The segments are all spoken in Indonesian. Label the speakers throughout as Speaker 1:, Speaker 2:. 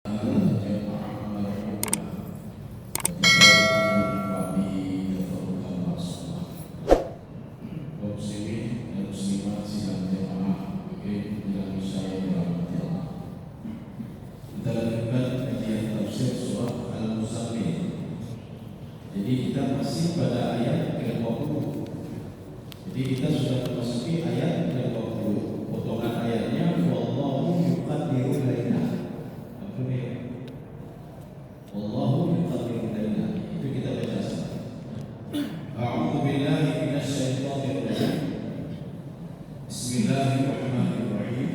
Speaker 1: Jadi kita masih pada ayat ke-20. Jadi kita sudah memasuki ayat ke-20. Potongan ayatnya wallahu yuqaddiru laina. Apa dia? Wallahu yuqaddiru laina. Itu kita baca sama. A'udzu billahi minasy syaithanir rajim. Bismillahirrahmanirrahim.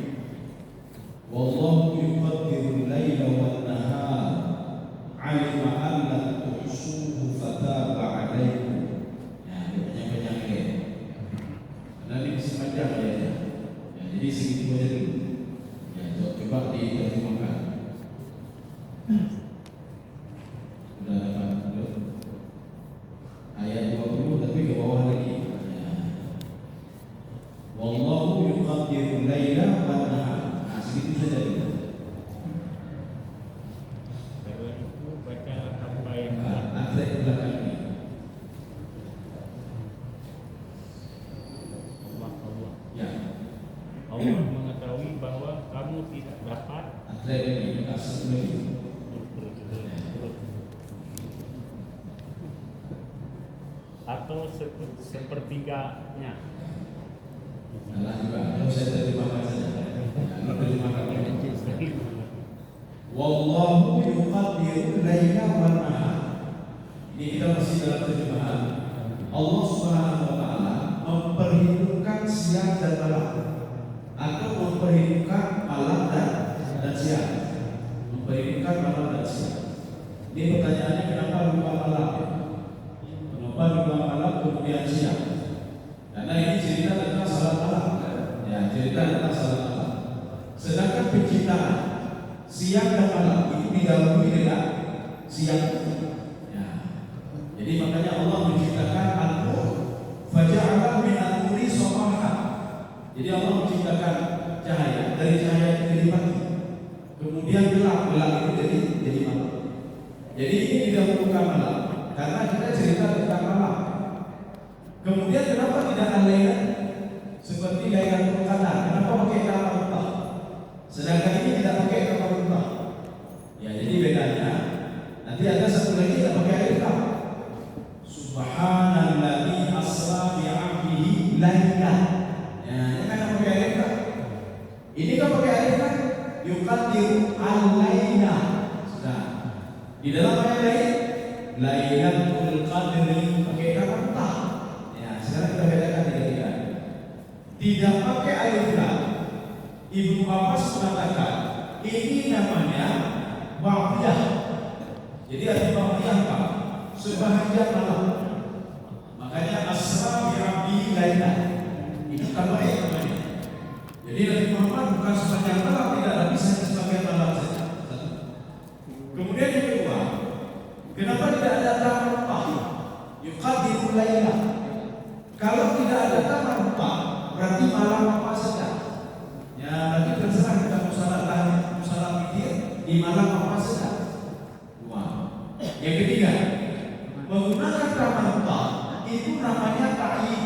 Speaker 1: Wallahu yuqaddiru laila wan nahar. 'Alima an la tuhsuhu fataba 'alaikum. Ya, banyak-banyak. Nanti masih panjang ayatnya. Ya, jadi segitu aja dulu. Ya, coba diterjemahkan. Sudah dapat belum? Ayat 20 tapi ke bawah lagi. Ya. Wallahu yuqaddiru laila wan nahar. Nah, segitu saja dulu.
Speaker 2: Allah mengetahui bahwa kamu tidak dapat atau sepertiganya.
Speaker 1: Allah juga, kalau saya terjemahkan saja. Wallahu yuqaddiru laila wan nahar. Ini kita masih dalam terjemahan. Allah Subhanahu wa taala memperhitungkan siang dan malam, atau memperhitungkan malam dan siang. Memperhitungkan malam dan siang. Ini pertanyaannya, kenapa lupa malam? Kenapa lupa malam kemudian siang? Karena ini cerita tentang salat malam. Ya, cerita tentang salat malam. Sedangkan penciptaan siang dan malam itu didahului dengan siang. Ya. Jadi makanya Allah menciptakan an-nur, faja'ala min an-nuri sabahan. Jadi Allah menciptakan cahaya, dari cahaya itu jadi pagi. Kemudian gelap itu jadi malam. Jadi ini didahulukan malam karena kita cerita tentang malam. Kemudian kenapa tidak al-laila? Seperti Lailatul Qadar, kenapa pakai kata Allah? Sedangkan ini tidak pakai kata Allah. Ya, jadi bedanya nanti ada satu lagi yang pakai alif lam. Subhanalladzi asra bi 'abdihi lailan. Ya, ini kan pakai alif lam. Ini kan pakai alif lam. Yuqaddiru al-laila. Sudah. Di dalam ayat lain Lailatul Qadri pakai kata Allah. Ya, sekarang kita bedakan tiga-tiga. Tidak pakai alif lam. Ibnu Abbas mengatakan ini namanya ba'diyah. Jadi arti ba'diyah apa? Sebahagian malam. Makanya asra bi 'abdi laila. Itu tambahan namanya. Jadi Nabi Muhammad bukan sebagian malam, tidak, tapi sebagian malam saja. Kemudian yang kedua, kenapa tidak ada tamar rupa? Yuqaddiru laila. Kalau tidak ada tamar rupa, berarti malam apa saja. Ya, berarti terserah kita musalah pikir di malam apa saja. Dua. Yang ketiga, menggunakan tamar rupa itu namanya ta'yin.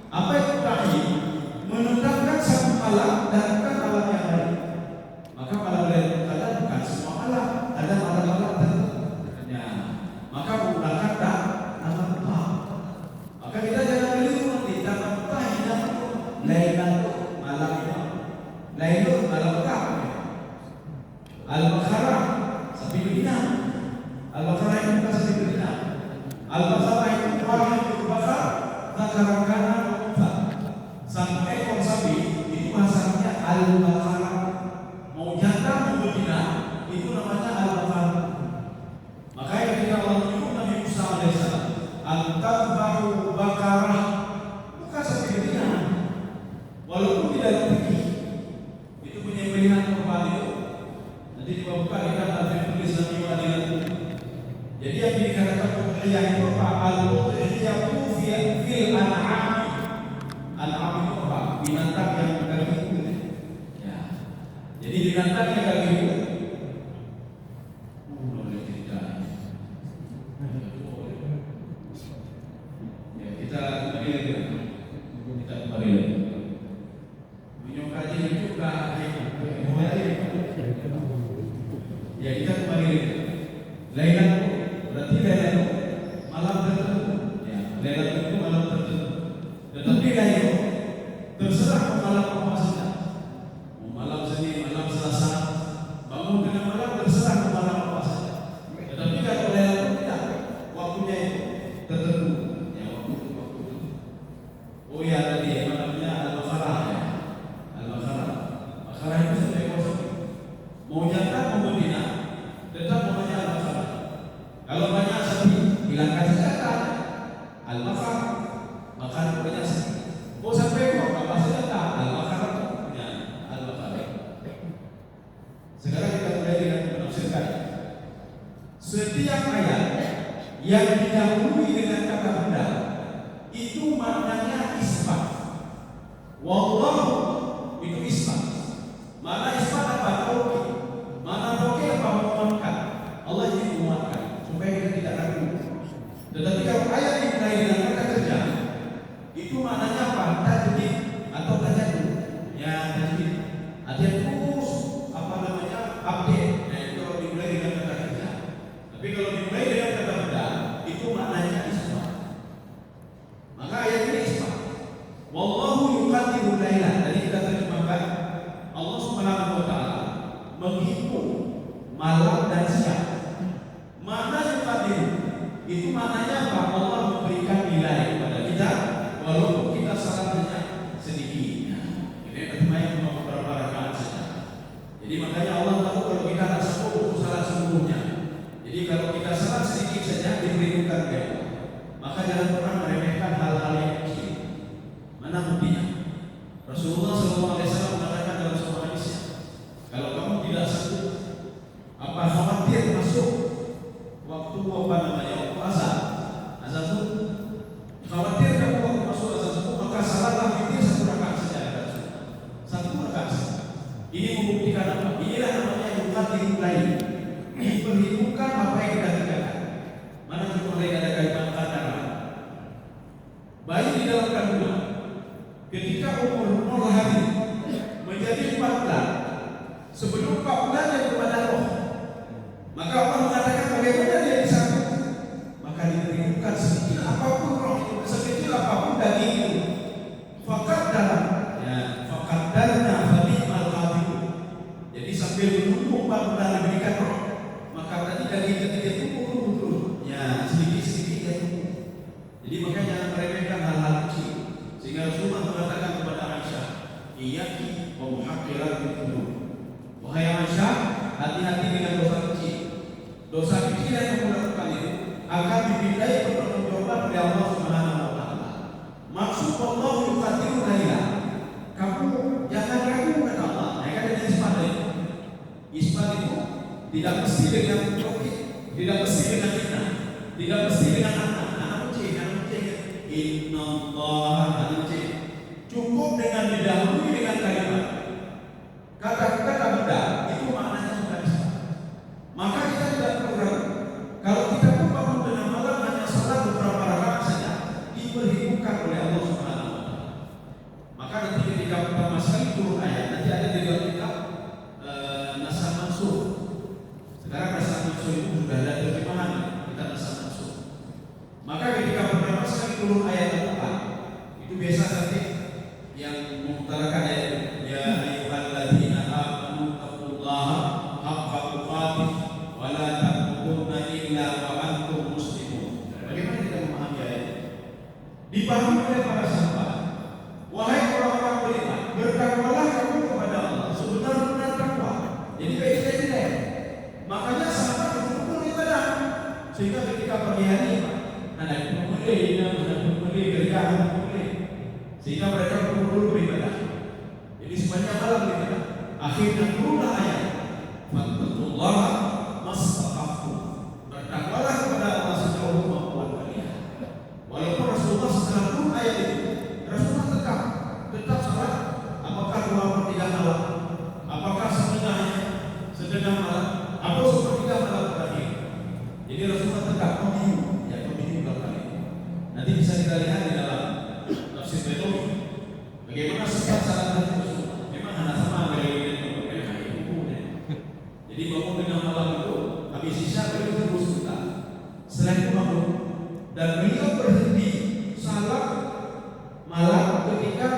Speaker 1: Apa itu ta'yin? Menetapkan satu malam dan bukan malam yang lain. Maka malam Lailatul Qadar bukan semua malam, ada malam-malam tertentu. Ya, maka menggunakan tamar rupa. Maka kita jangan keliru nanti tamar rupa tidak Lailatul malam itu. Lailatul malam apa? Al-Baqarah sapi betina. Al-Baqarah itu bukan sapi betina. Al-Baqarah itu wahyu bakar zakarakan unta. Satu ekor sapi itu masalahnya Al-Baqarah. Mau jantan mau betina itu namanya Al-Baqarah. Makanya ketika Allah menyebut Nabi Musa alaihissalam al-tadbahu baqarah, bukan sapi betina. Walaupun tidak fikih itu penyembelihan kurban itu nanti dibawa kita al-fiqh Islami wa adilatuh. Jadi yang dikatakan udhiyah itu apa? Al-udhiyatu fil an'am. An'am itu apa? Binatang yang bergigi. Ya. Jadi binatang yang bergigi Ya kita kembali Lailatul berarti Lailatul malam tertentu. Ya, Lailatul itu malam tertentu. Tetapi Lailatul terserah mau malam apa saja. Mau malam Senin, malam Selasa, bangun dengan malam terserah mau malam apa saja. Tetapi kalau Lailatul tidak, waktunya itu tertentu. Ya, waktu itu. Oh ya tadi namanya Al-Baqarah ya. Al-Baqarah. Baqarah itu sampai kosong. Mau jantan mau betina, tetap namanya Al-Baqarah. Kalau banyak sapi, hilangkan senjata. Al-Baqarah. Baqarah banyak sapi. Oh sampai kok apa senjata? Al-Baqarah. Ya, Al-Baqarah. Sekarang kita mulai dengan menafsirkan. Setiap ayat yang didahului dengan kata benda itu maknanya isbat. Wallahu itu isbat. Mana isbat apa tauhid? Mana tauhid apa menguatkan? Allah jadi menguatkan supaya kita tidak ragu. Tetapi kalau ayat dimulai dengan kata kerja, itu maknanya apa? Tajdid atau tajaddud. Ya tajdid. Artinya terus apa namanya update. Nah itu kalau dimulai dengan kata kerja. Tapi kalau dimulai dengan kata benda, itu maknanya isbat. Maka ayat ini isbat. Wallahu yuqaddiru laila. Tadi kita terjemahkan Allah Subhanahu wa taala menghitung malam dan siang. Mana yuqaddiru? Itu maknanya apa? Allah memberikan nilai kepada kita walaupun kita salahnya sedikit. Ini terjemahnya cuma beberapa rakaat saja. Jadi makanya Allah tahu kalau kita tak sempurna salah seluruhnya. Jadi kalau kita salah sedikit saja diberitakan ke Allah. Maka jangan pernah meremehkan hal-hal yang kecil. Mana buktinya? Rasulullah SAW mengatakan dalam sebuah hadisnya, kalau kamu tidak sanggup, apa khawatir masuk waktu apa namanya waktu azan itu, khawatir kamu waktu masuk azan itu, maka salatlah witir 1 rakaat saja. 1 rakaat. Ini membuktikan apa? Inilah namanya yuqaddirul lail. Diperhitungkan apa yang kita kerjakan. Mana contoh lain ada kaitan qadar? Bayi di dalam kandungan ketika umur 0 hari menjadi 4 bulan, sebelum 4 bulan yang kepada roh, maka Allah mengatakan bagaimana dia disangkut, maka diperhitungkan sekecil apapun roh itu, sekecil apapun daging itu, faqaddara, ya faqaddarna fa ni'mal qadirun. Jadi sambil menunggu 4 bulan diberikan roh, maka tadi daging ketika itu turun, ya sedikit-sedikit ya turun. Jadi makanya jangan meremehkan hal-hal kecil. Sehingga Rasulullah mengatakan kepada Aisyah, "Iyaki wa muhaqqirat dzunub." Wahai Aisyah, hati-hati dengan dosa kecil. Dosa kecil yang kamu lakukan itu akan dipindai pertanggungjawaban oleh Allah Subhanahu wa taala. Maksud Allah yuqaddiru laila. Kamu jangan ragu kepada Allah. Ya kan ada isbat itu. Isbat itu tidak mesti dengan tauhid, tidak mesti dengan fitnah, tidak mesti dengan anak kecil. Innallaha cukup dengan didahului dengan kalimat kata-kata benda itu maknanya sudah isbat. Maka kita tidak perlu ragu. Kalau kita pun bangun tengah malam hanya salat beberapa rakaat saja diperhitungkan oleh Allah Subhanahu wa taala. Maka nanti ketika pertama sekali turun ayat, nanti ada di dalam kitab Nasakh Mansukh. Sekarang Nasakh Mansukh itu sudah ada terjemahan kitab Nasakh Mansukh. Maka ketika pertama sekali turun ayat Al-Quran, itu biasa nanti yang mengutarakan ayat ya ayyuhalladzina amanu taqullaha haqqa tuqatih wa la tamutunna illa wa antum muslimun. Bagaimana kita memahami ayat ini? Dipahami oleh para sahabat. Wahai orang-orang beriman, bertakwalah kamu kepada Allah sebenar-benar takwa. Jadi baik saja. Makanya sahabat betul-betul ibadah. Sehingga ketika pagi hari anak memulai kerjaan memulai, sehingga mereka betul-betul beribadah. Jadi sepanjang malam beribadah. Akhirnya turunlah ayat, "Fattaqullaha mastata'tum." Bertakwalah kepada Allah sejauh kemampuan kalian. Walaupun Rasulullah setelah turun ayat itu, Rasulullah tetap salat. Apakah 2/3 malam? Apakah setengah malam? Atau 1/3 malam terakhir? Jadi Rasulullah tetap continue. Nanti bisa kita lihat di dalam tafsir Baidawi bagaimana sifat salat Rasulullah. Memang hanya sama dengan itu. Jadi bahwa tengah malam itu, habis isya beliau tidur sebentar. Setelah itu bangun dan beliau berhenti salat malam ketika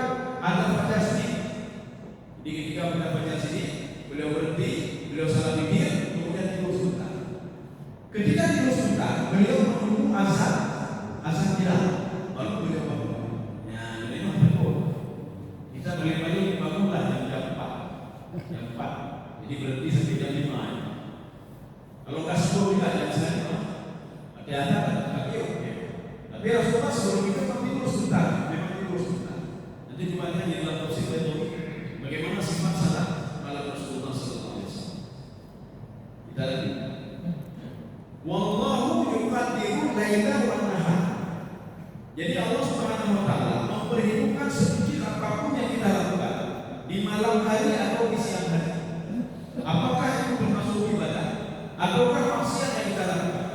Speaker 1: ada fajar sini. Jadi ketika ada fajar sini, beliau berhenti, beliau salat witir, kemudian tidur sebentar. Ketika tidur sebentar, beliau menunggu azan tidak, baru beliau bangun. Ya, ini memang betul. Kita beli bangunlah jam 4. Jadi berhenti sampai jam 5. Kalau nggak 10 tidak jam 9. Hati-hati, tapi oke. Tapi Rasulullah sebelum itu memang tidur sebentar. Nanti cuma di dalam tafsir itu bagaimana sifat salat malam Rasulullah SAW. Kita lagi. Wallahu yuqaddiru laila wan nahar. Jadi Allah Subhanahu wa taala memperhitungkan sekecil apapun yang kita lakukan di malam hari atau di siang hari. Apakah itu termasuk ibadah ataukah maksiat yang kita lakukan?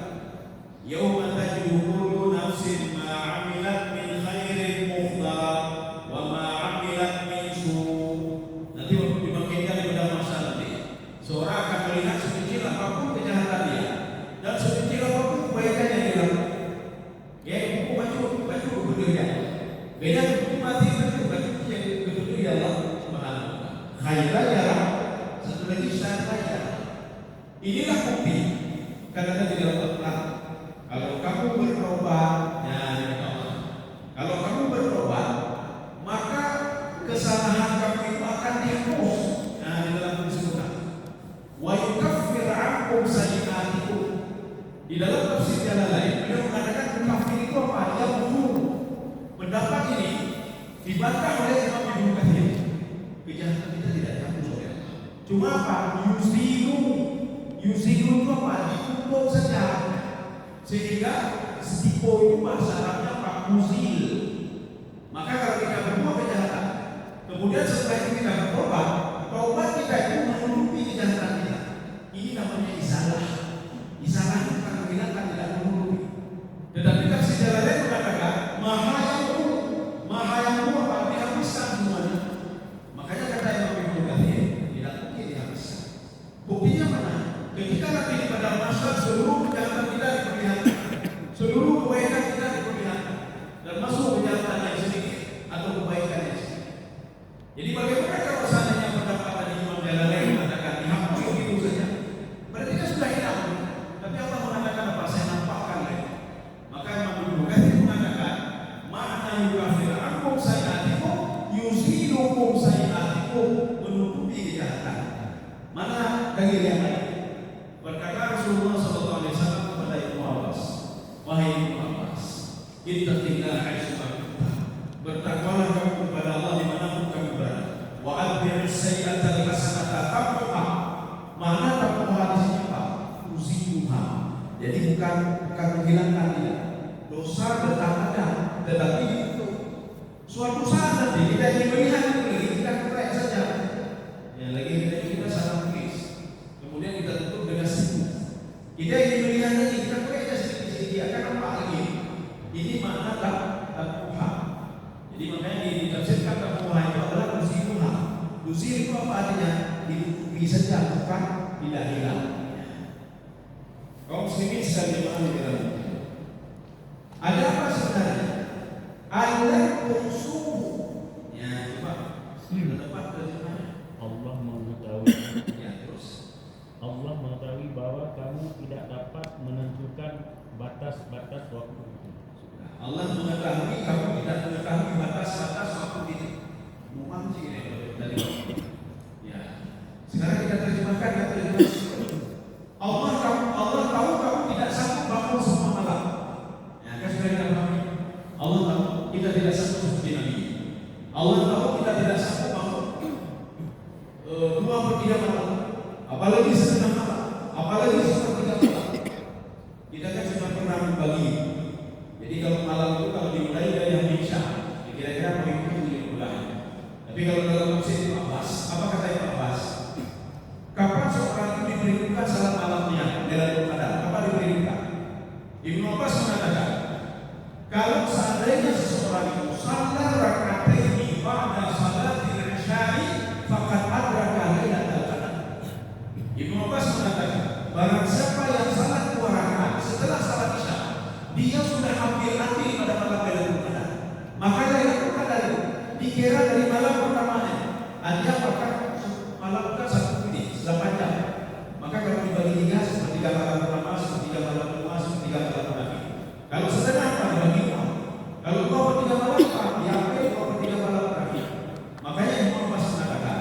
Speaker 1: Yauma tajidu kullu nafsin ma 'amilat min khairin muhdara wa ma 'amilat min su'. Nanti waktu dibangkitkan di padang mahsyar nanti, seorang akan melihat sekecil apapun kejahatan dia dan sekecil apapun kebaikan yang dia lakukan. Ya, buku baju berdiri. Beda buku mati baju yang berdiri Allah Subhanahu wa taala. Khairan ya Rabb. Satu lagi syaraya. Inilah bukti karena di dalam Al-Quran. Kalau kamu bertobat, kalau kamu bertobat, maka kesalahan kamu itu akan dihapus. Nah, di dalam disebutkan, wa yukaffir 'ankum sayyi'atikum. Di dalam tafsir yang lain, beliau mengatakan kafir itu apa? Yang buruk. Pendapat ini dibantah oleh Imam Ibnu Katsir. Kejahatan kita tidak dihapus oleh Allah. Cuma apa? Yusilu itu apa? Ditutup saja. Sehingga stipo itu bahasa Arabnya Pak Muzil. Maka kalau kita berbuat kejahatan, kemudian setelah itu kita bertobat, taubat kita itu menutupi kejahatan kita. Ini namanya isalah. Isalah itu kan menghilangkan, tidak menutupi. Tetapi tafsir Jalalain mengatakan maha yang murah apa dihabiskan semuanya. Makanya kata Imam Ibnu Katsir tidak mungkin dihabiskan. Buktinya mana? Ketika nanti di padang mahsyar seluruh kejahatan kita diperlihatkan, seluruh kebaikan kita diperlihatkan, dan masuk kejahatan yang sedikit atau kebaikan yang sedikit. Jadi bagaimana kalau seandainya pendapat dari Imam Jalalain mengatakan dihapus begitu saja? Berarti kan sudah hilang. Tapi Allah mengatakan apa? Saya nampakkan lagi. Maka Imam Ibnu Katsir mengatakan makna yukafir ankum sayyi'atikum yuzilukum sayyi'atikum, menutupi kejahatan. Mana dalil yang lain? Berkata Rasulullah SAW kepada Ibnu Abbas, wahai Ibnu Abbas, ittaqillah haitsu kunta, bertakwalah kamu kepada Allah di mana pun kamu berada. Wa adbi'is sayyi'atal hasanata tamhuha. Mana tamhuha di sini Pak? Uziluha. Jadi bukan menghilangkan dia. Dosa datang ada, tetapi itu suatu saat nanti kita ingin melihat lagi, kita korek saja. Ya lagi kita salah tulis. Kemudian kita tutup dengan siku. Kita ingin melihat lagi, kita korek sedikit-sedikit. Akan apa lagi? Ini makna tamhuha. Jadi makanya ditafsirkan tamhuha itu adalah uziluha. Uzil itu apa artinya? Ditutupi saja, bukan tidak hilang. Kaum muslimin sekalian jemaah yang dirahmati. Ada apa sebenarnya? Al-lam subuh. Ya, coba. Tepat terjemahnya.
Speaker 2: Allah mengetahui.
Speaker 1: Ya, terus.
Speaker 2: Allah mengetahui bahwa kamu tidak dapat menentukan batas-batas waktu.
Speaker 1: Allah mengetahui kamu tidak mengetahui batas-batas waktu itu. Muam sih dari. Ya. Sekarang kita terjemahkan ya, Allah tahu kamu tidak sanggup bangun semua malam. Ya, kan sudah kita pahami. Allah tahu kita tidak sanggup seperti Nabi. Allah tahu kita tidak sanggup bangun 2/3 malam. Apalagi setengah malam. Apalagi 1/3 malam. Kita kan sudah pernah membagi. Jadi kalau malam itu kalau dimulai dari yang Isya, kira-kira mengikuti bulan. Tapi kalau dalam tafsir Ibnu Abbas, apa kata Ibnu Abbas? Kapan seorang itu diperhitungkan salat malamnya dalam keadaan apa diperhitungkan? Ibnu Abbas mengatakan, kalau seandainya seseorang itu salat rakaataini ba'da salatil isya'i faqad adraka lailatal qadar. Ibnu Abbas mengatakan, dia sudah hampir mati pada malam Lailatul Qadar. Maka Lailatul Qadar itu dikira dari malam pertamanya. Dia akan malamkan 1 menit, 8 jam. Maka kalau dibagi 3, sepertiga malam pertama, sepertiga malam kedua, sepertiga malam terakhir. Kalau setengah dibagi 4. Kalau 2/3 malam diambil 2/3 malam terakhir. Makanya Imam Abbas mengatakan,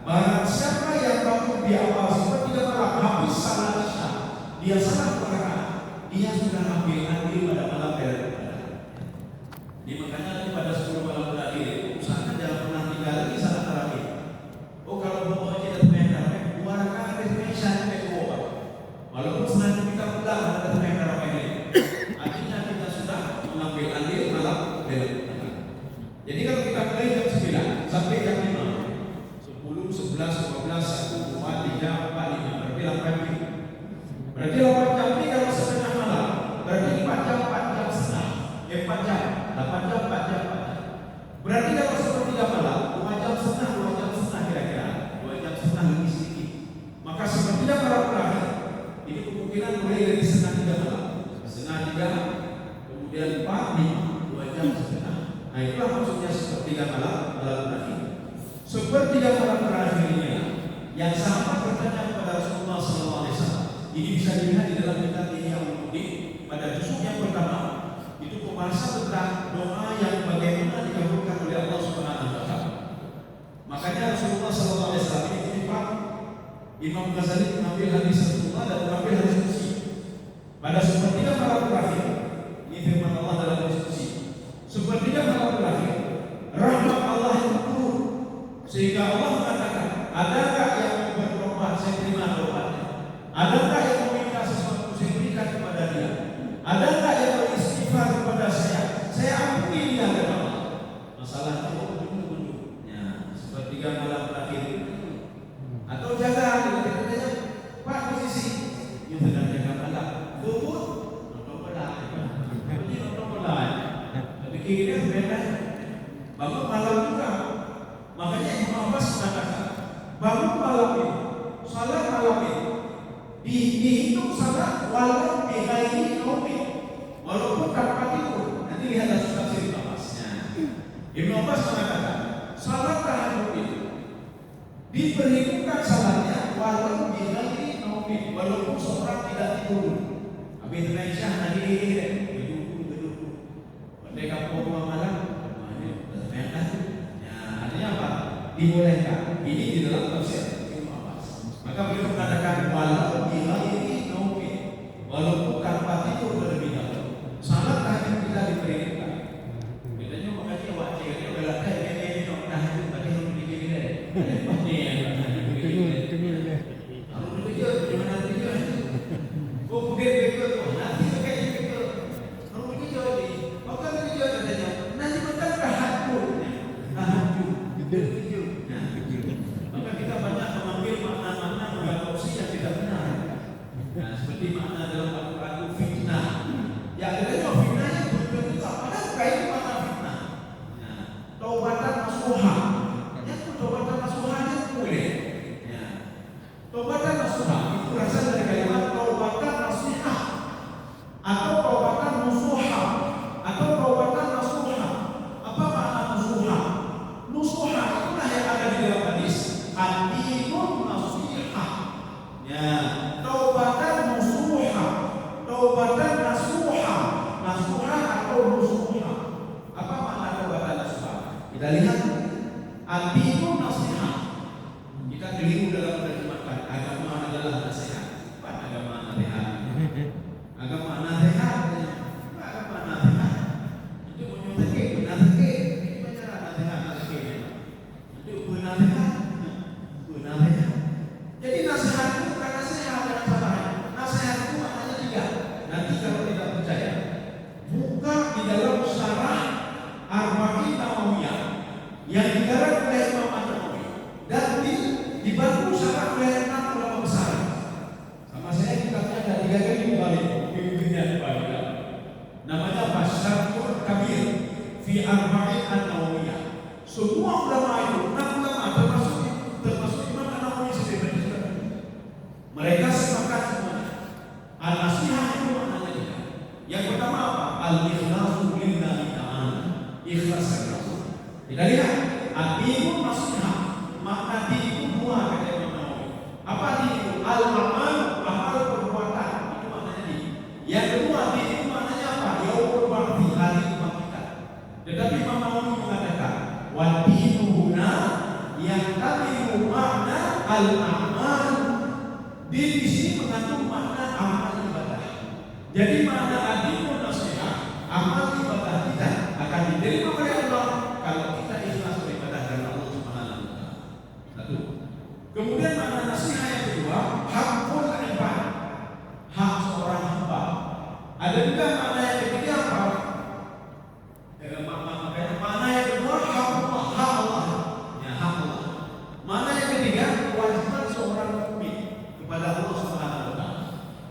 Speaker 1: barang siapa yang bangun di awal sepertiga malam habis salat Isya, dia salat 2 rakaat, dia sudah hampir mati pada malam Lailatul Qadar. Di makanya pada 10 malam terakhir usahakan jangan pernah tinggal lagi salat terakhir. Kalau bawa aja datang tarawih, 2 rakaat Isya sampai bawa. Walaupun senang kita pulang datang tarawih ini, artinya kita sudah mengambil andil malam Lailatul Qadar. Jadi kalau kita mulai jam 9 sampai jam 5, 10, 11, 12, 1, 2, 3, 4, 5, berarti 8 jam. Berarti 8 jam ini kalau setengah malam, berarti 4 jam, 4 jam setengah. 4 jam, 8 jam, 4 jam, 4 jam. Berarti kalau sepertiga malam, 2 jam setengah, 2 jam setengah kira-kira, 2 jam setengah lebih sedikit. Maka sepertiga malam terakhir, ini kemungkinan mulai dari setengah 3 malam, setengah 3, kemudian 4, 5, 2 jam setengah. Nah itulah maksudnya sepertiga malam terakhir. Sepertiga malam terakhir ini yang sahabat bertanya kepada Rasulullah SAW. Ini bisa dilihat di dalam kitab Ihya Ulumuddin pada juz yang pertama. Itu pembahasan tentang doa yang bagaimana dikabulkan oleh Allah Subhanahu wa taala. Makanya Rasulullah SAW ini kutipan Imam Ghazali mengambil hadis Rasulullah dan mengambil hadis kursi. Pada sepertiga malam terakhir, ini firman Allah dalam hadis kursi. Sepertiga malam terakhir, rahmat Allah itu turun sehingga Allah mengatakan, adakah yang bertobat, saya terima tobatnya. Adakah yang meminta sesuatu, saya berikan kepada dia. Adakah yang beristighfar kepada saya ampuni dia kepada Allah. Masalahnya ujung-ujung. Ya, sepertiga malam terakhir. Atau jaga, kita Pak posisi, yang sedang jaga malam. Kubur, nonton bola. Ini nonton bola. Tapi kira benar. Bangun malam juga. Makanya Imam Abbas mengatakan, bangun malam ini, salat malam ini, dihitung salat walau bighairi naumin, walaupun tanpa tidur. Nanti lihat tafsir Ibnu Abbas. Ibnu Abbas mengatakan, salat tahajud itu diperhitungkan salatnya walau bighairi naumin, walaupun seorang tidak tidur. Habis itu Aisyah tadi duduk. Mereka pulang malam, artinya apa? Dibolehkan. Ini di dalam tafsir Ibnu Abbas. Maka beliau mengatakan walau bighairi naumin, walaupun tanpa tidur terlebih dahulu, salat tahajud tidak diperhitungkan. Bedanya makanya wajib ini adalah kayak tahajud tadi harus dipikir. Kalau dipikir gimana pikir? Kok pikir nanti kayak gitu. Kalau pikir jadi, maka pikir katanya nanti betul tahajud. Maka kita banyak mengambil makna-makna mengadopsi yang tidak benar. Nah, seperti makna dalam Al-Quran itu fitnah. Ya, adanya fitnah yang berbeda. Padahal itu makna fitnah. Nah, taubatan nasuha. Yang taubatan nasuha itu boleh. Ya. Taubatan nasuha itu berasal dari kalimat taubatan nasiha atau taubatan nusuha atau taubatan nasuha. Apa makna nusuha? Nusuha itulah yang ada di dalam hadis. Adinun nasiha. Ya, taubatan nusuha, taubatan nasuha, nasuha atau nusuha. Apa makna taubatan nasuha? Kita lihat adinun nasiha. Kita keliru dalam menerjemahkan agama adalah nasihat. Bukan agama nasihat. Agama nasihat. Agama nasihat. Itu menyukai nasihat. Jadi nasihat itu bukan nasihat yang salah. Nasihat itu maknanya 3. Nanti kalau tidak percaya, buka di dalam syarah Arba'in Nawawiyah yang digarap oleh Imam An-Nawawi dan dibantu syarah oleh 6 ulama besar. Sama saya kitabnya ada 3 kali dibalik, bimbingnya dibalik. Namanya Fasyarhul Kabir fi Arba'in An-Nawawiyah. Semua ulama itu, 6 ulama termasuk Imam An-Nawawi sendiri. Mereka sepakat semuanya. Al-Nasihah itu maknanya 3. Yang pertama apa? al-ikhlasu lillahi ta'ala. Ikhlas karena Allah. Kita lihat ad-dinu nasihat. Makna din itu dua kata Imam Nawawi. Apa din itu? Al-amal, amal perbuatan. Itu maknanya din. Yang kedua, din itu maknanya apa? Yaumul ba'thi, hari kebangkitan. Tetapi Imam Nawawi mengatakan wa-dinu huna yang kami makna al-amal. Din di sini mengandung makna amal ibadah. Jadi makna ad-dinu nasihat, amal ibadah kita akan diterima oleh Allah kalau kita ikhlas beribadah karena Allah Subhanahu wa taala. Satu. Kemudian makna nasihat yang kedua, hakul ibad. Hak seorang hamba. Ada juga makna yang ketiga apa? Makna yang kedua hak Allah, hak Allah. Ya, hak Allah. Makna yang ketiga kewajiban seorang mukmin kepada Allah Subhanahu wa taala.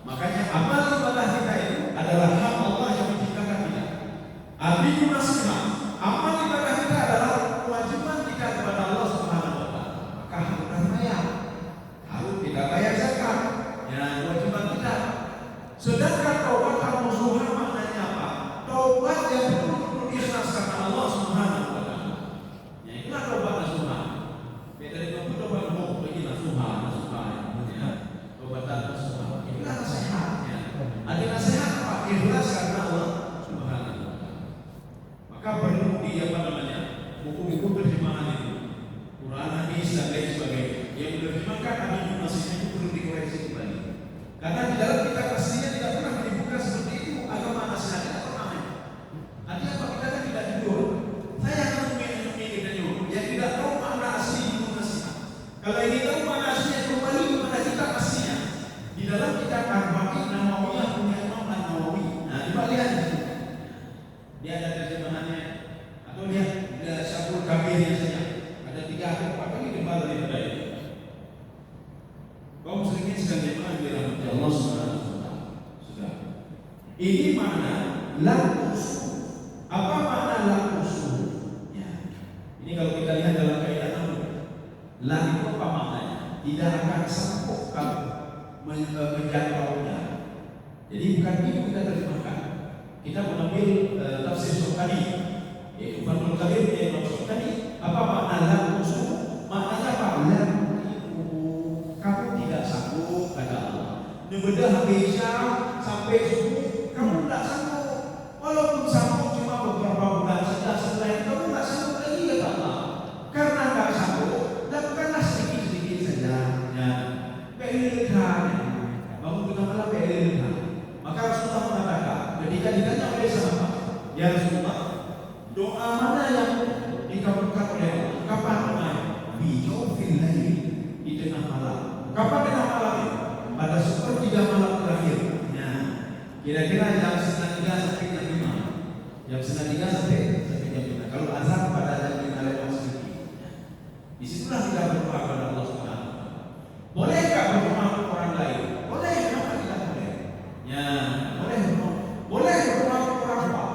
Speaker 1: Makanya amal ibadah kita itu adalah hak Allah yang menciptakan kita. Ad-dinu nasihat. Amal ibadah kita adalah kewajiban kita kepada Allah Subhanahu wa taala. Maka harus bayar. Harus kita bayar zakat. Ya, kewajiban kita. Sedangkan taubat al-nasuha maknanya apa? Taubat yang betul-betul ikhlas karena Allah Subhanahu wa taala. Ya, itulah taubat nasuha. Beda dengan taubat bohong lagi nasuha. Ya. Taubat nasuha. Itulah nasihatnya. Ada nasihat apa? Ikhlas karena Allah Subhanahu wa taala. Maka perlu buku-buku terjemahan itu, Quran, hadis dan lain sebagainya yang menerjemahkan ad-dinu nasihat itu perlu dikoreksi kembali. Karena di dalam kitab aslinya tidak pernah dibuka seperti itu. Agama nasihat tidak pernah. Artinya apa? Kita kan tidak jujur. Saya akan mengenai kita jujur. Yang tidak tahu makna asli itu nasihat. Kalau ini tahu makna aslinya kembali kepada kitab aslinya. Di dalam kitab Arba'in Nawawiyah punya Imam An-Nawawi. Nah, coba lihat di sini. Dia ada terjemahannya atau dia Syarhul Kabirnya saja. Ada 3 atau 4 kali tebal daripada itu. Kaum muslimin sekalian jemaah dirahmati Allah Subhanahu wa taala. Sudah. Ini makna lam usul. Apa makna lam usul? Ya. Ini kalau kita lihat dalam kaidah nahwu. Lam itu apa maknanya? Tidak akan sanggup kamu menjangkaunya. Jadi bukan itu kita terjemahkan. Kita mengambil tafsir Syukani, yaitu Fathul Qadir dari Imam Syukani. Apa makna lam usul? Maknanya apa? Lam itu kamu tidak sanggup kata Allah. Bedah habis sampai subuh kamu tidak sanggup. Walaupun sanggup cuma beberapa bulan saja, setelah itu kamu tidak sanggup lagi kata Allah. Karena tidak sanggup, lakukanlah sedikit-sedikit saja. Ya, berilham. Bangun tengah malam berilham. Maka Rasulullah mengatakan, ketika ditanya oleh sahabat, ya Rasulullah, doa mana yang dikabulkan oleh Allah? Kapan doanya? Bijofil lain, di tengah malam. Kapan tengah malam itu? Pada sepertiga malam terakhir. Nah, kira-kira jam 3:30 sampai jam 5. Jam 3:30 sampai jam 5. Kalau azan pada jam 5 lewat sedikit. Disitulah kita berdoa kepada Allah Subhanahu wa taala. Bolehkah berdoa untuk orang lain? Boleh, kenapa tidak boleh? Ya, boleh berdoa. Boleh berdoa untuk orang tua.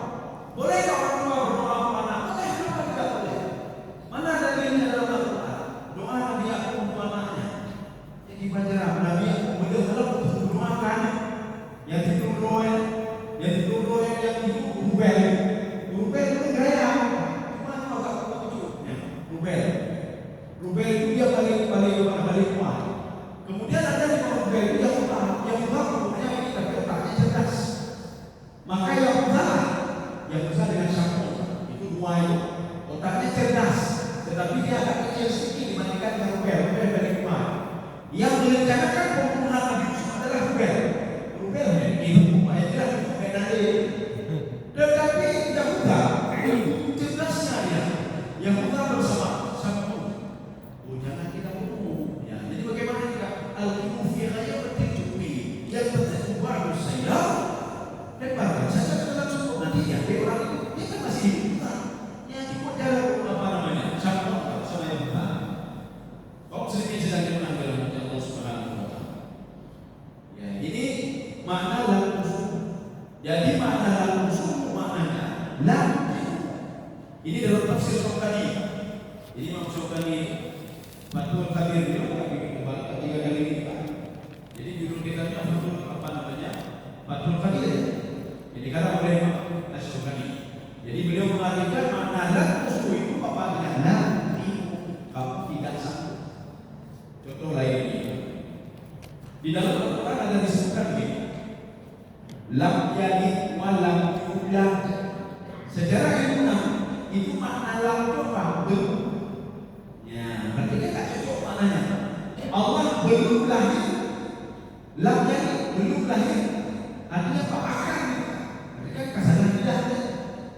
Speaker 1: Bolehkah orang tua berdoa untuk anak? Boleh, kenapa tidak boleh? Mana dalilnya dalam Al-Quran? Doa Nabi Yakub untuk anaknya. Jadi baca Nabi Yakub benar-benar berdoakan yang tidur yang itu Rubel itu gaya. Cuma agak lucu. Rubel itu dia balik kuat. Kemudian ada di Rubel itu yang kemudian ini tapi otaknya cerdas. Maka yang besar dengan Syamul itu 2 itu otaknya cerdas, tetapi dia agak kecil sedikit dibandingkan dengan Rubel balik kuat. Yang merencanakan pembunuhan Nabi Yusuf adalah Rubel itu upaya jelas tetapi Yahuda cerdasnya dia Yahuda bersama Syamul. Jangan kita bunuh. Ya, jadi bagaimana kita al-ilmu fi ghayabatil jubbi yang tertentu baru saya lemparkan saja ke dalam sumur nanti ya orang itu dia kan masih hidup. Ya cukup jalan apa namanya Syamul sama Yahuda. Kau sedikit sedang menanggapi Allah Subhanahu wa taala. Ya, ini makna lam usul. Jadi makna lam usul maknanya lam. Ini dalam tafsir Syukani. Ini Imam Syukani Fathul Qadir dia bikin kembali 3 kali lipat. Jadi judul kitabnya Fathul Qadir. Jadi kata oleh Jadi beliau mengartikan makna la tusku itu apabila nanti kamu tidak sanggup. Contoh lain ini. Di dalam Al-Quran ada disebutkan begini. Lam yalid wa lam yulad. Secara ilmiah itu makna lam itu apa? Belum. Ya, berarti kan tak cukup maknanya. Allah belum lahir. Lam yalid belum lahir. Artinya apa? Akan. Berarti kan kasaran tidak ada.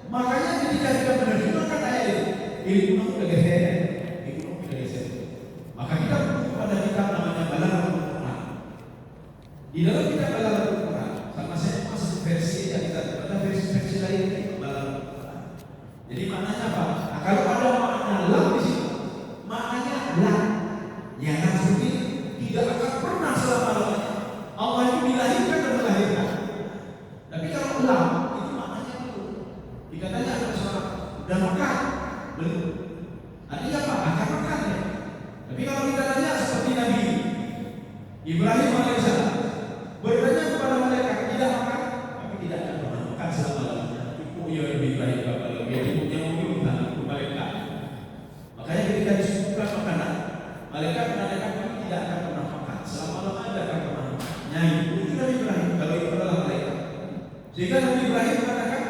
Speaker 1: Makanya ketika kita menerjemahkan ayat itu, ilmu sudah geser. Ilmu sudah geser. Maka kita butuh pada kitab namanya Balaghatul Quran. Di dalam kitab Balaghatul Quran, sama saya masuk versi yang kita ada versi lain ini Balaghatul Quran. Jadi maknanya apa? Nah, kalau ada makna lam di situ, maknanya lam. Ya seperti tidak akan pernah selama-lamanya. Allah itu dilahirkan dan melahirkan. Tapi kalau lam itu maknanya belum. Dikatanya ada seorang sudah makan belum. Artinya apa? Akan makan ya. Tapi kalau kita tanya seperti Nabi Ibrahim alaihissalam bertanya kepada malaikat tidak makan, tapi tidak akan pernah makan selama-lamanya. Ibu ya Ibrahim kalau dia ibunya mungkin bukan malaikat. Makanya ketika disebutkan makanan, malaikat menanyakan kami tidak akan pernah makan selama-lamanya, tidak akan pernah makan. Nah itu Nabi Ibrahim kalau itu adalah malaikat. Sehingga Nabi Ibrahim mengatakan,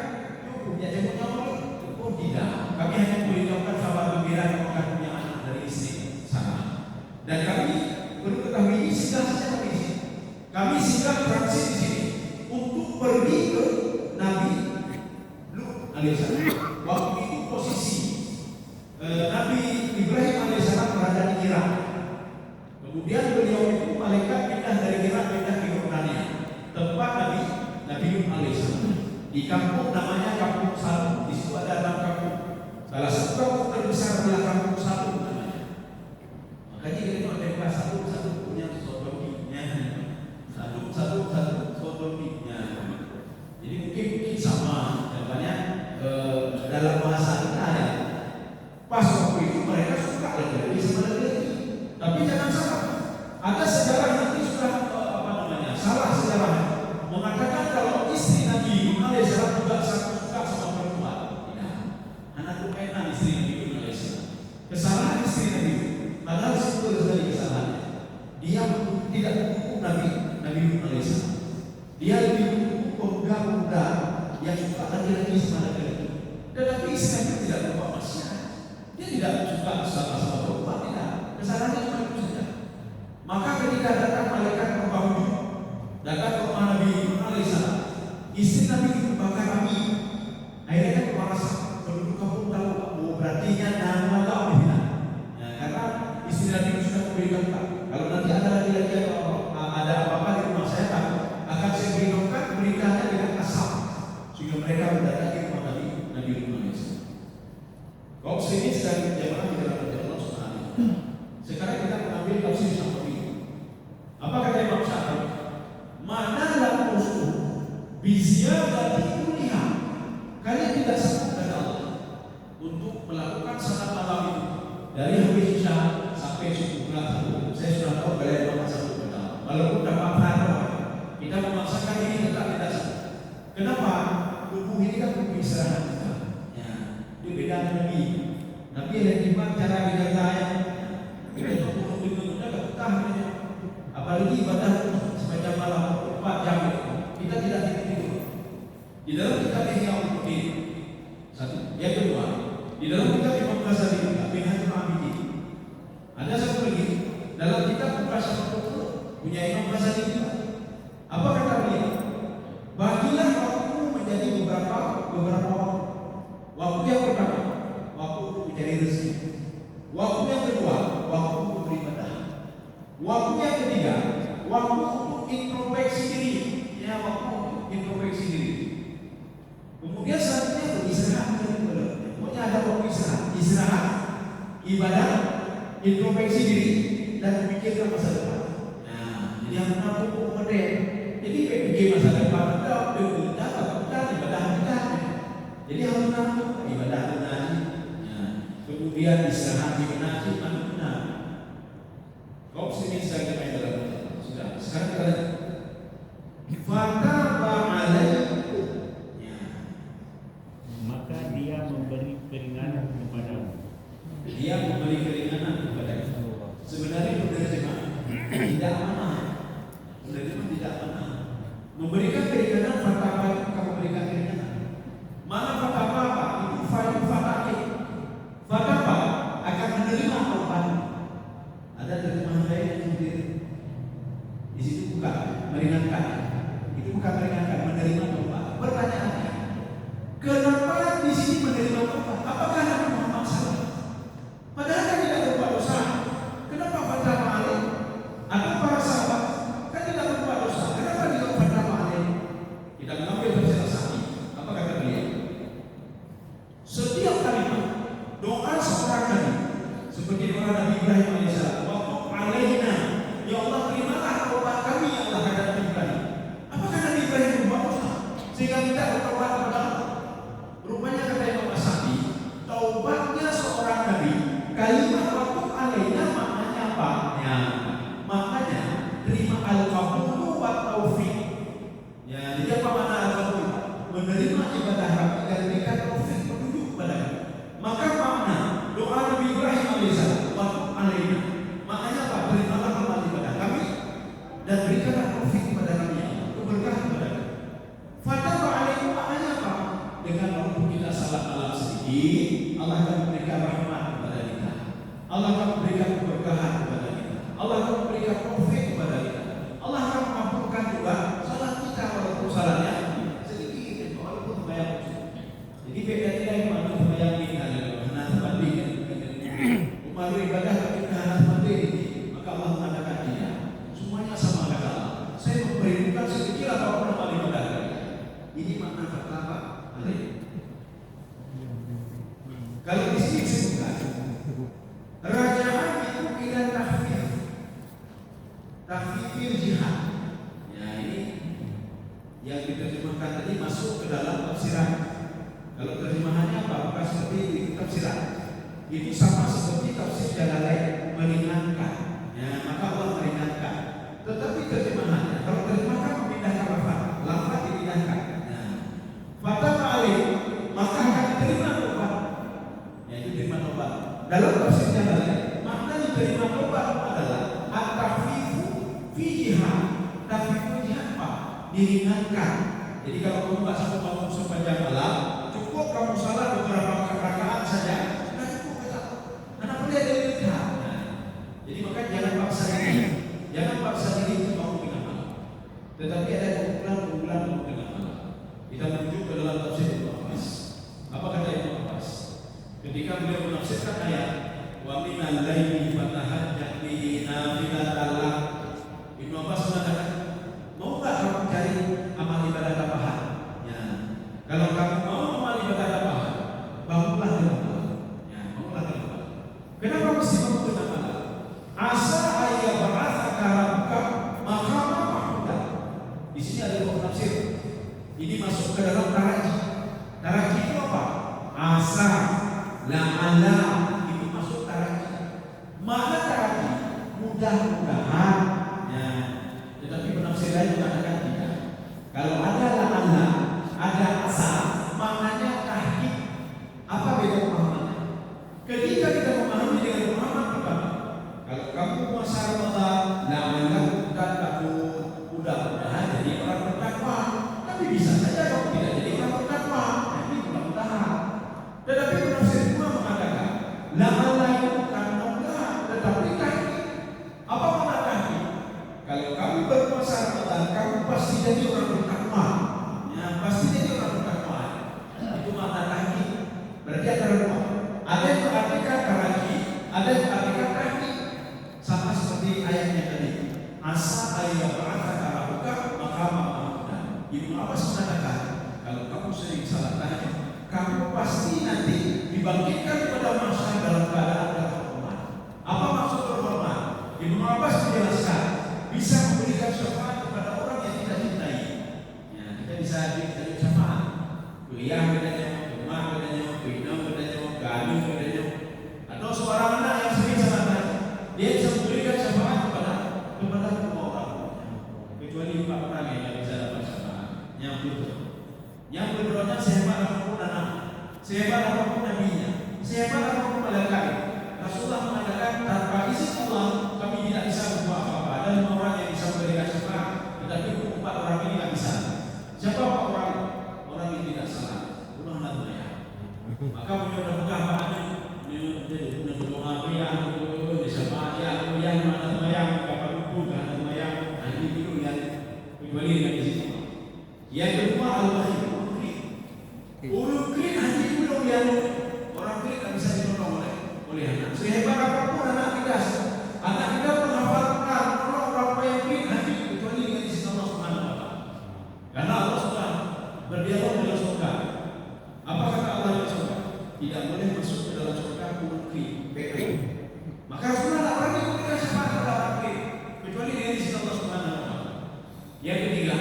Speaker 1: ya jemputnya mau, oh tidak. Kami hanya memberitahukan kabar gembira yang akan punya anak dari istri sana. Dan kami perlu ketahui singgah saja kami di sini. Kami singgah transit di sini untuk pergi ke Nabi Lut alaihissalam. Waktu itu posisi Nabi Ibrahim alaihissalam berada di Irak. Kemudian beliau itu malaikat pindah dari Irak pindah ke Yordania, tempat Nabi Lut alaihissalam. Di kampung namanya Kampung Salum. Di situ ada 6 kampung. Salah satu kampung terbesar adalah Kampung Salum namanya. Makanya kita ada kelas satu punya sodominya. Satu sodominya. Jadi mungkin sama. Contohnya dalam bahasa kita ada. Pas waktu itu mereka suka lagi sama lagi. Tapi jangan salah. Ada sejarah nanti sudah salah sejarahnya. Mengatakan kalau istri Nabi Lut alaihissalam juga suka sama perempuan. Tidak. Anak Luqainah istri Nabi Lut alaihissalam. Kesalahan istri Nabi Lut. Padahal sebetulnya dari kesalahannya. Dia tidak mendukung Nabi Lut alaihissalam. Dia lebih mendukung pemuda-pemuda yang suka laki-laki sama laki-laki. Tetapi istri Nabi tidak berbuat maksiat. Dia tidak suka sama perempuan. Tidak. Kesalahannya cuma itu saja. Maka ketika datang malaikat membangun, datang ke rumah Nabi alaihissalam, istri Nabi membakar api. Akhirnya kan merasa penduduk kampung tahu, oh berarti nama Allah tidak. Ya, karena istri Nabi sudah memberikan tak. Kalau nanti ada laki-laki atau ada apa-apa di rumah saya tak, akan saya berikannya dengan asap sehingga mereka mendatangi rumah Nabi alaihissalam. Kaum sini sedang jamaah di dalam Allah Subhanahu. Sekarang kita mengambil tafsir Syafi'i. Apa kata Imam Syafi'i? Mana lam usul biziyadati kulliha. Kalian tidak sanggup kepada Allah untuk melakukan salat malam itu dari habis Isya sampai subuh satu. Saya sudah tahu kalian tidak sanggup kepada Allah. Walaupun dapat pahala, kita memaksakan diri tetap tidak sanggup. Kenapa? Tubuh ini kan butuh istirahat kita. Ya, itu beda dengan Nabi. Nabi ada iman cara bidadari. Kita itu bunuh-bunuh tidak betah. Apalagi ibadah semacam malam 4 jam kita tidak tidur. Di dalam kitab Ihya Ulumuddin satu. Yang kedua, di dalam kitab Imam Ghazali Minhajul Abidin. Ada satu lagi dalam kitab Muqasyafah punya Imam Ghazali juga. Apa kata beliau? Bagilah waktu menjadi beberapa waktu. Waktu yang pertama, waktu untuk mencari rezeki. Waktu yang kedua, waktu untuk beribadah. Waktu yang ketiga, waktu untuk introspeksi diri. Ya, waktu untuk introspeksi diri. Kemudian selanjutnya beristirahat. Pokoknya ada waktu istirahat, ibadah, introspeksi diri, dan memikirkan masa depan. Nah, jadi yang mampu modern. Jadi pikir masa depan kita, ibadah kita. Jadi harus mampu ibadah mengaji. Kemudian istirahat di mengaji, benar. Kau sini saya kira dalam sudah. Sekarang kita lihat. Fataba alaihi.
Speaker 2: Maka
Speaker 1: Memberikan keringanan fatwa itu bukan memberikan keringanan. Mana fatwa apa? Itu fatwa. Fatwa akan menerima korban. Ada terjemahan lain yang sendiri. Di situ bukan meringankan. Itu bukan meringankan, menerima korban. Pertanyaannya, kenapa di sini menerima korban? Apakah Nabi Muhammad salah? Padahal kan tidak berbuat dosa. Kenapa fatwa ma'alim? Atau para sahabat kan tidak berbuat dosa. Kenapa tidak fatwa ma'alim? Kita mengambil tafsir Sa'di. Apa kata beliau? Setiap kalimat doa seorang nabi, seperti doa Nabi Ibrahim alaihissalam, waktu alaina, ya Allah terimalah taubat kami ya Allah kata Nabi Ibrahim. Apakah Nabi Ibrahim berbuat dosa sehingga tidak bertaubat kepada Allah? Rupanya kata Imam Sa'di, taubatnya seorang nabi, kalimat waktu alaina maknanya apa? Ya, maknanya terima al-qabulu wa taufiq. Ya, jadi apa makna al-qabul? Menerima ibadah kami dan berikan taufik petunjuk kepada kami. Maka makna doa Nabi Ibrahim alaihissalam waktu alaina maknanya apa? Terimalah amal ibadah kami dan berikanlah taufik kepada kami, keberkahan kepada kami. Fatwa alaikum maknanya apa? Dengan waktu kita salat malam sedikit, Allah akan memberikan rahmat kepada kita. Allah akan memberikan keberkahan kepada kita. Allah akan memberikan taufik kepada kita. Allah akan mengampunkan juga salat kita walaupun salatnya sedikit, walaupun banyak. Jadi beda tidak yang mana yang kita Hanas banding. Umat ibadah kita Hanas banding. Maka Allah mengatakan dia semuanya sama kata Allah. Saya memberi bukan sedikit atau amal ibadah. Ini makna kata apa? Kalau di sini disebutkan rajaan itu ila tahfifil jihad. Ya ini yang diterjemahkan tadi masuk ke dalam tafsiran. Kalau terjemahannya apa? Bukan seperti itu tafsiran. Itu sama seperti tafsir Jalalain meringankan. Ya, maka Allah meringankan. Tetapi terjemahannya, kalau terjemahkan memindahkan lafaz dipindahkan. Fatwa alim maka akan diterima tobat. Yaitu terima tobat. Dalam tafsir Jalalain, makna diterima tobat adalah at-tahfifu fi jihad. Tahfifu jihad apa? Diringankan. Jadi kalau kamu nggak sanggup bangun sepanjang malam, cukup kamu salat beberapa rakaat saja, sudah cukup kita. Karena perlu ada jihad. Jadi maka jangan paksa diri, jangan paksa diri untuk bangun tengah malam. Tetapi ada kumpulan bangun tengah malam. Kita menuju ke dalam tafsir Ibnu Abbas. Apa kata Ibnu Abbas? Ketika beliau menafsirkan ayat wa minal laili fatahajjat bihi nafilatan lak, Ibnu Abbas mengatakan, mau tak kamu cari amal ibadah tambahan? Ya. Kalau kamu mau amal ibadah tambahan, bangunlah tengah malam. Ya, bangunlah tengah malam. Kenapa mesti bangun tengah malam? Asa ayya ba'atsaka rabbuka maqaman mahmuda. Di sini ada dua tafsir. Ini masuk ke dalam taraji. Taraji itu apa? Asa, la'ala, itu masuk taraji. Makna taraji mudah-mudahan. Ya. Tetapi penafsir lain mengatakan tidak. Kalau ada la'ala, ada asa, maknanya tahqiq. Apa beda pemahamannya? Ketika kita memahami dengan pemahaman pertama, kalau kamu puasa Ramadan, la'ala takut, mudah-mudahan jadi orang bertakwa. Tapi bisa saja kamu tidak jadi orang bertakwa. Ini mudah-mudahan. Tetapi penafsir kedua mengatakan la'alla itu bukan mudah-mudahan, tetapi tahqiq. Apa makna tahqiq? Kalau kamu berpuasa Ramadan, kamu pasti jadi orang bertakwa. Ya, pasti jadi orang bertakwa. Itu makna tahqiq. Berarti ada dua. Ada yang mengartikan taraji, ada yang mengartikan tahqiq. Sama seperti ayatnya tadi. Asa ayya ba'atsaka rabbuka maqaman mahmuda. Ibnu Abbas mengatakan, kalau kamu sering salat tahajud, kamu pasti nanti dibangkitkan pada mahsyar dalam keadaan terhormat. Apa maksud terhormat? Ibnu Abbas menjelaskan, bisa memberikan syafaat kepada orang yang tidak cintai. Ya, kita bisa berikan syafaat. Kuliah bedanya, rumah bedanya, pinam bedanya, gaji bedanya. Atau seorang anak yang sering salat tahajud, dia bisa memberikan syafaat kepada kedua orang. Kecuali 4 orang yang bisa dapat syafaat. Yang berdoanya sehebat apapun anaknya, sehebat apapun nabinya, sehebat apapun malaikat. Rasulullah mengatakan tanpa izin Allah kami tidak bisa berbuat apa-apa. Ada 5 orang yang bisa memberikan syafaat, tetapi 4 orang ini tidak bisa. Yang kedua al-bakhil, urut kredit haji belum yang orang kredit tak bisa ditolong oleh anak. Sehebat apapun anak kita menghafal Quran, orang yang kredit haji kecuali dengan izin Allah Subhanahu Wa Taala. Karena Allah sudah berdialog dengan surga. Apa kata Allah dalam surga? Tidak boleh masuk ke dalam surga urut kredit. Maka Rasulullah tak berani memberikan syafaat kepada orang kredit kecuali dengan izin Allah Subhanahu Wa Taala. Yang ketiga,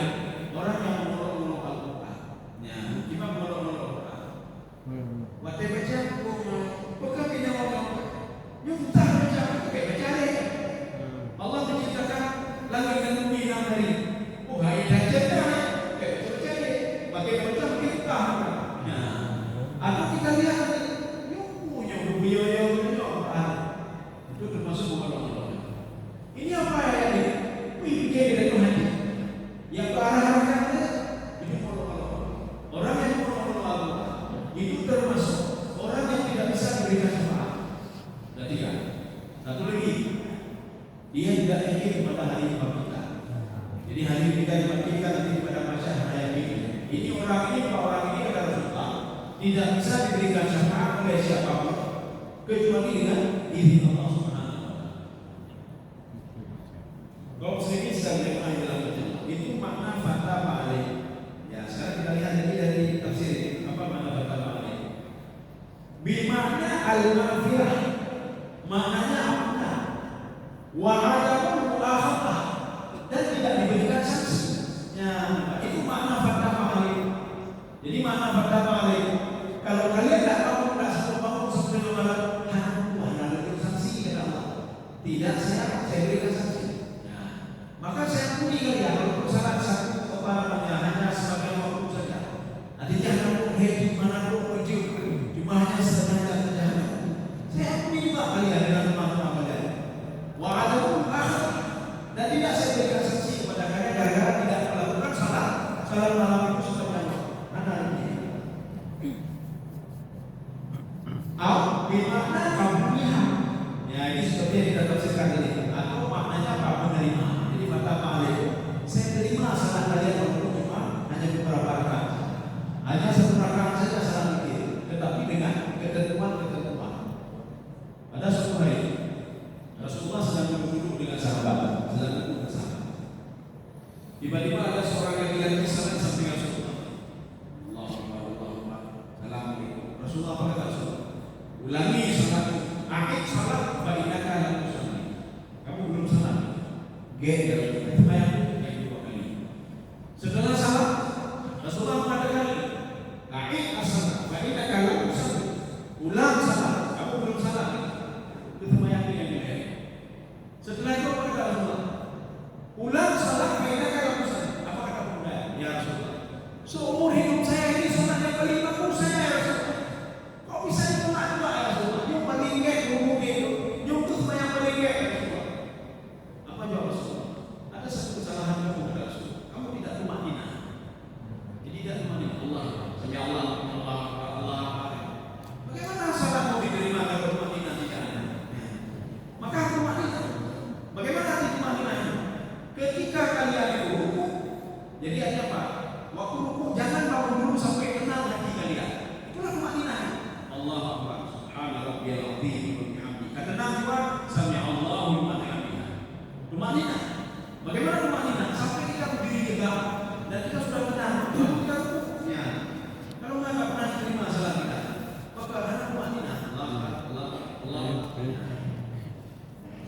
Speaker 1: orang yang mengolok-olok Al-Quran. Ya, kita mengolok-olok Al-Quran. Waktu baca bukan bina orang. Yang tak baca baca Allah menciptakan langit dan bumi dalam hari. Oh, hari dah cerita. Baca pakai baca kita. Nah, atau kita lihat punya bumi yang Al-Quran. Itu termasuk mengolok-olok. Ini apa ya ini? Pikir dari Tuhan. Yang berarahkan itu orang yang mengolok-olok itu termasuk orang yang tidak bisa memberikan syafaat. Dan tiga, satu lagi, dia tidak yakin kepada hari kebangkitan. Jadi hari kita dibangkitkan nanti kepada masyarakat yakin. Ini orang ini kata Rasulullah tidak bisa diberikan syafaat oleh siapapun kecuali dengan izin Allah Subhanahu Wa Taala. Kalau sedikit saya mulai dalam itu makna fatah alaih. Ya, sekarang kita lihat lagi dari tafsir apa makna fatah alaih. Bimakna al-maghfirah, maknanya apa? Wa adamul mu'akhadhah, dan tidak diberikan sanksi. Ya, itu makna fatah alaih. Jadi makna fatah alaih, kalau kalian tak tahu tak satu bangun sebelum malam, Tuhan ada sanksi kata Allah. Tidak, saya berikan sanksi. Maka saya pun kalian kalau salah satu hanya sebagai waktu saja. Artinya kalau hidup mana pun kecil, jumlahnya sebanyak saja. Saya pun juga kalian dengan teman-teman kalian. Wa'adakum akhir, dan tidak saya berikan sanksi kepada kalian gara-gara tidak melakukan salah malam itu sudah banyak. Mana ini? Bimakna kamunya. Ya, ini seperti yang kita tafsirkan tadi. Atau maknanya apa? Menerima. Saya terima salah kalian walaupun cuma hanya beberapa rakaat, hanya satu rakaat saja salah dikit, tetapi dengan ketentuan. Ada suatu hari Rasulullah sedang duduk dengan sahabat, tiba-tiba ada seorang laki-laki salat samping Rasulullah. Allahumma Assalamualaikum. Rasulullah apa kata Rasulullah? Ulangi salat, akhir salat ba'inaka lam tusalli. Kamu belum salat. Setelah salat, Rasulullah mengatakan, "A'id as-salat, fa innaka lam tusalli." Ulang salat, kamu belum salat. Itu sembahyang yang lain. Setelah itu apa kata Rasulullah? Ulang salat, fa innaka lam tusalli. Apa kata Bunda? Ya Rasulullah, seumur hidup saya ini salat yang paling bagus saya ya Rasulullah. Kok bisa ditolak juga ya Rasulullah? Yang paling gek ngomong gitu. Yang itu sembahyang paling gek ya Rasulullah. Apa jawab Rasulullah? Ada satu kesalahan kamu kata Rasulullah. Kamu tidak tumakninah. Jadi tidak tumakninah. Allah. Bagaimana salat mau diterima kalau tumakninah tidak ada? Maka tumakninah. Bagaimana arti tumakninah? Ketika kalian itu rukuk, jadi artinya apa? Waktu rukuk jangan bangun dulu sampai kenal hati kalian. Itulah tumakninah. Allahu Akbar. Subhana rabbiyal azim wa bihamdihi. Kata Nabi sami Allahu liman hamidah. Tumakninah. Bagaimana tumakninah? Sampai kita berdiri tegak dan kita sudah tenang. Kalau kita rukuknya, kalau nggak pernah terima salat kita, maka karena tumakninah. Allah.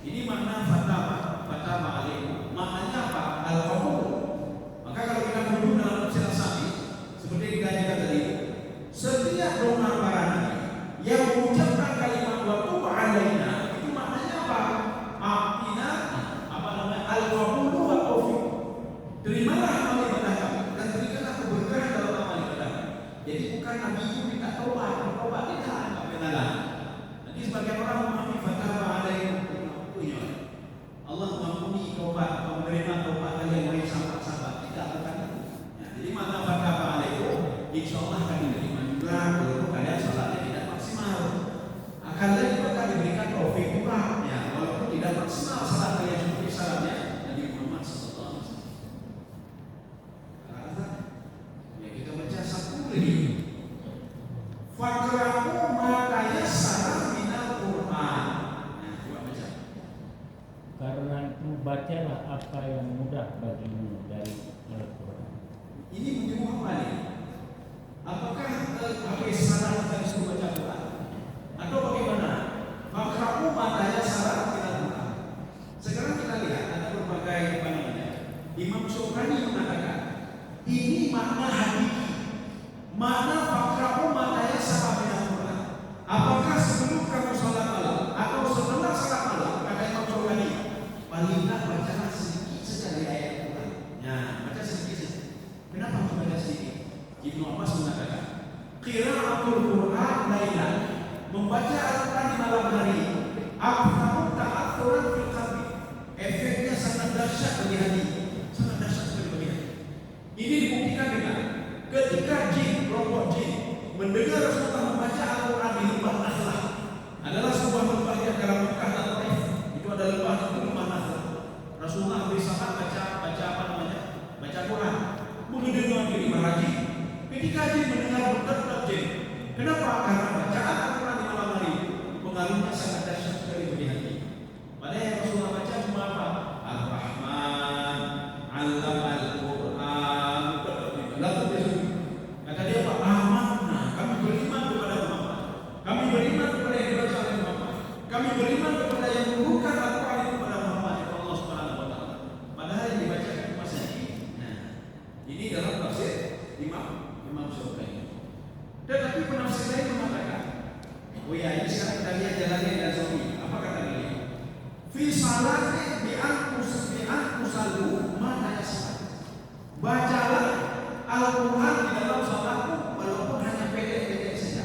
Speaker 1: Ini makna fatama alaikum. Maknanya apa? Al-qabul. Maka kalau kita duduk dalam tafsir Sa'di, seperti yang kita lihat tadi, setiap doa para nabi yang mengucapkan kalimat wa tub alaina, itu maknanya apa? Atina, al-qabul wa taufiq. Terimalah amal ibadah kami dan berikanlah keberkahan dalam amal ibadah. Jadi bukan nabi itu minta taubat tidak, benar. Nanti sebagian orang memahami fatama alaikum. Allah mengampuni taubat, menerima taubat kalian wahai sahabat-sahabat. Tidak bukan itu. Jadi makna fatama alaikum, insyaallah akan diterima juga walaupun kalian salatnya tidak maksimal. Akan juga diberikan taufik juga, ya, walaupun tidak maksimal salat kalian seperti salatnya Nabi Muhammad sallallahu alaihi wasallam. lagi. Fakra'u ma tayassara minal Qur'an. Nah, coba baca.
Speaker 2: Karena itu bacalah apa yang mudah bagimu dari Al-Quran.
Speaker 1: Ini menyebut apa nih? Apakah habis sana kita disuruh baca Quran? Atau bagaimana? Fakra'u ma tayassara minal Qur'an. Sekarang kita lihat ada berbagai apa namanya. Imam Syukani mengatakan ini makna hakiki. Makna fakra'u ma tayassara minal Qur'an. Apakah sebelum kamu salat malam atau setelah salat malam? Kata Imam Syukani, paling tidak bacalah sedikit saja dari ayat Quran. Nah, baca sedikit saja. Kenapa harus baca sedikit? Ibnu Abbas mengatakan, qira'atul Qur'an lailan, membaca Al-Quran di malam hari, afdalu ta'athuran fil qalbi. Efeknya sangat dahsyat bagi hati. Sangat dahsyat sekali bagi hati. Ini dibuktikan dengan ketika kelompok jin mendengar Rasulullah membaca Al-Quran di lembah Nakhlah, adalah sebuah lembah di antara Mekah dan Taif. Itu ada lembah itu lembah Nakhlah. Rasulullah bersama baca apa namanya? Baca Quran. Mendengar diri marah. Ketika jin mendengar berdetak jin. Kenapa? Karena bacaan Al-Quran di malam hari pengaruhnya sangat dahsyat sekali bagi hati. Padahal yang Rasulullah baca cuma apa? Ar-Rahman, 'allama al-Quran. Lalu kata dia apa? Amanah. Kami beriman kepada Muhammad. Kami beriman kepada yang dibaca oleh Muhammad. Kami beriman kepada yang menurunkan Al-Quran kepada Muhammad, Allah Subhanahu wa taala. Padahal yang dibaca cuma sedikit. Nah, ini dalam tafsir Imam Syukani. Tetapi penafsir lain mengatakan, oh ya, ini sekarang kita lihat jalannya dan Zohri. Apa kata beliau? Fi salati bi'ankusalu mana yasal. Bacalah Al-Quran di dalam salatmu walaupun hanya pendek-pendek saja.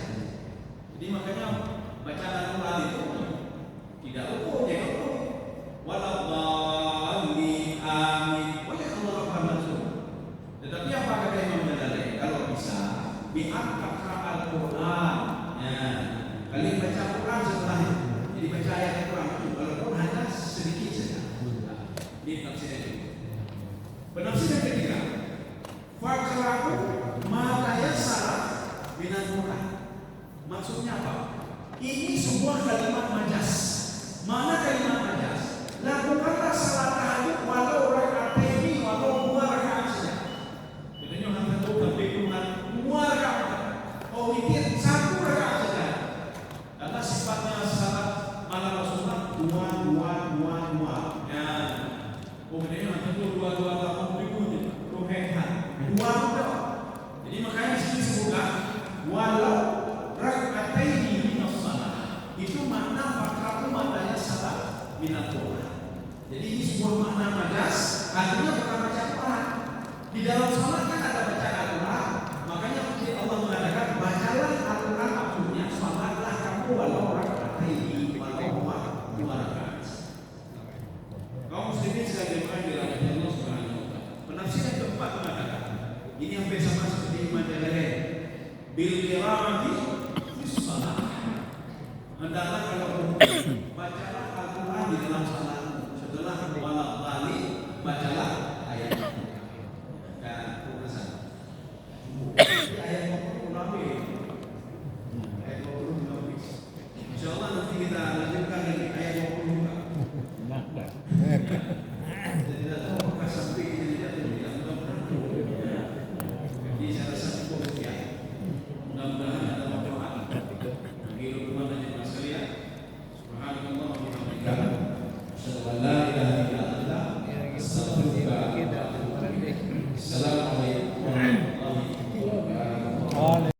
Speaker 1: Jadi makanya bacaan Al-Quran itu tidak ukur, ya ukur. Waladhdallin amin. Oh ya Allah Rahman Rasul. Tetapi apa kata Imam Ghazali? Kalau bisa bi'anqara Al-Quran. Ya, kalian baca Al-Quran setelah itu. Jadi baca ayat Al-Quran walaupun hanya sedikit saja. Ini tafsirnya. Penafsiran ketiga, fakra'u ma tayassara minal Qur'an. Maksudnya apa? Ini sebuah kalimat majas. Mana kalimat majas? Lakukanlah salat tahajud walau raka'ataini walau 2 rakaat saja. Bedanya orang satu sampai 2 rakaat. Oh, witir 1 rakaat saja. Karena sifatnya salat malam Rasulullah 2. Ya. Oh, bedanya orang satu 2 Jadi makanya disini disebutkan walau rak'ataini minas salat. Itu makna fakra'u ma tayassara minal Qur'an. Jadi ini sebuah makna majas, artinya bukan baca Quran. Di dalam salat kan ada bacaan Al-Quran. Makanya Allah mengatakan bacalah Al-Quran maksudnya salatlah kamu walau rak'ataini walau 2 rakaat. Kaum muslimin sekalian dirahmati Allah Subhanahu wa taala. Penafsiran keempat mengatakan ini hampir sama seperti Imam Jalalain. Bil qira'ati fis shalah. Hendaklah kalau bacalah Al-Quran di dalam salatmu. Setelah waladhdallin bacalah ayat. Dan urusan. Ayat 20 nabi. Ayat 20 nabi. Insyaallah nanti kita lanjutkan lagi ayat 20.
Speaker 2: Nakal.
Speaker 1: Tidak tahu apakah sampai ini tidak mudah-mudahan. Jadi saya rasa cukup ya. Mudah-mudahan ada manfaat bagi rumah dan jemaah sekalian. Subhanallah wa bihamdika. Asyhadu an la ilaha illa anta astaghfiruka wa atubu ilaik. Assalamualaikum warahmatullahi wabarakatuh.